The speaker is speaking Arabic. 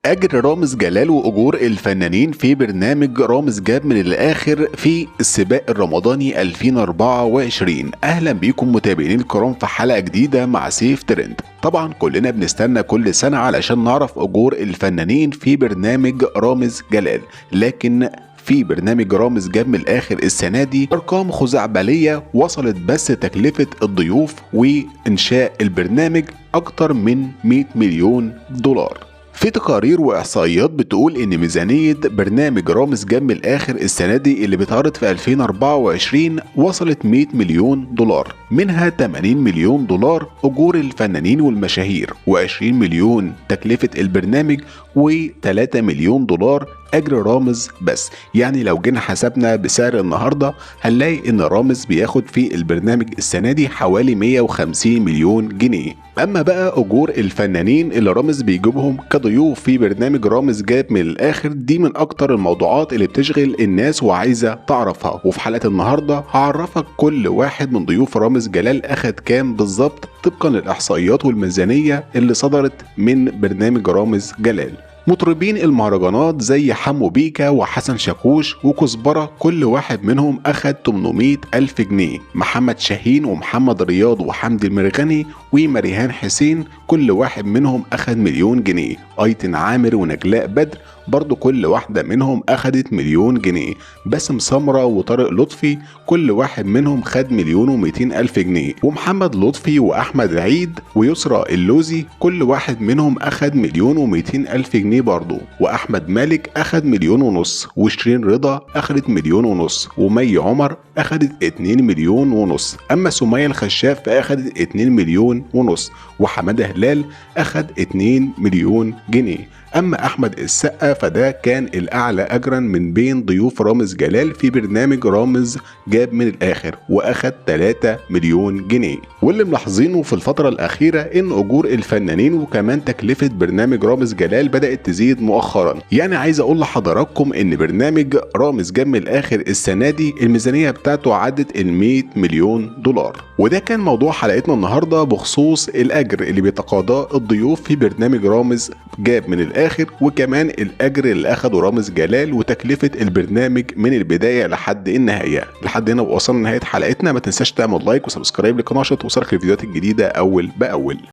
أجر رامز جلال وأجور الفنانين في برنامج رامز جاب من الآخر في السباق الرمضاني 2024. أهلا بيكم متابعين الكرام في حلقة جديدة مع سيف ترند. طبعا كلنا بنستنى كل سنة علشان نعرف أجور الفنانين في برنامج رامز جلال، لكن في برنامج رامز جاب من الآخر السنة دي أرقام خزعبلية وصلت بس تكلفة الضيوف وإنشاء البرنامج أكتر من 100 مليون دولار. في تقارير واحصائيات بتقول ان ميزانية برنامج رامز جاب من الاخر السنة دي اللي بتعرض في 2024 وصلت 100 مليون دولار، منها 80 مليون دولار اجور الفنانين والمشاهير، و20 مليون تكلفة البرنامج، و3 مليون دولار اجر رامز بس. يعني لو جينا حسبنا بسعر النهارده هنلاقي ان رامز بياخد في البرنامج السنة دي حوالي 150 مليون جنيه. اما بقى اجور الفنانين اللي رامز بيجيبهم كضيوف في برنامج رامز جاب من الاخر، دي من اكتر الموضوعات اللي بتشغل الناس وعايزه تعرفها. وفي حلقه النهارده هعرفك كل واحد من ضيوف رامز جلال اخد كام بالظبط طبقا للاحصائيات والميزانيه اللي صدرت من برنامج رامز جلال. مطربين المهرجانات زي حمو بيكا وحسن شاكوش وكزبرة كل واحد منهم أخد 800 ألف جنيه. محمد شاهين ومحمد رياض وحمدي المرغني ومريهان حسين كل واحد منهم أخد مليون جنيه. أيتن عامر ونجلاء بدر برضو كل واحدة منهم أخدت مليون جنيه. باسم سمرة وطارق لطفي كل واحد منهم خد مليون و200 ألف جنيه. ومحمد لطفي وأحمد عيد ويسرى اللوزي كل واحد منهم أخد مليون و200 ألف جنيه برضو. وأحمد مالك أخد مليون ونص، وشيرين رضا أخدت مليون ونص، ومي عمر أخدت 2 مليون ونص. أما سمية الخشاف فأخدت 2 مليون ونص، وحمادة هلال أخد 2 مليون جنيه. أما أحمد السقا فده كان الأعلى أجرا من بين ضيوف رامز جلال في برنامج رامز جاب من الآخر وأخد 3 مليون جنيه. واللي ملاحظينه في الفترة الأخيرة إن أجور الفنانين وكمان تكلفة برنامج رامز جلال بدأت تزيد مؤخرا. يعني عايز أقول لحضراتكم إن برنامج رامز جاب من الآخر السنة دي الميزانية بتاعته عدت 100 مليون دولار. وده كان موضوع حلقتنا النهاردة بخصوص الأجر اللي بيتقاضاه الضيوف في برنامج رامز جاب من الآخر، وكمان الأجر اللي أخده رامز جلال وتكلفة البرنامج من البداية لحد النهاية. لحد هنا وصلنا لنهاية حلقتنا. ما تنساش تعمل لايك وسبسكرايب للقناة عشان توصلك الفيديوهات الجديدة أول بأول.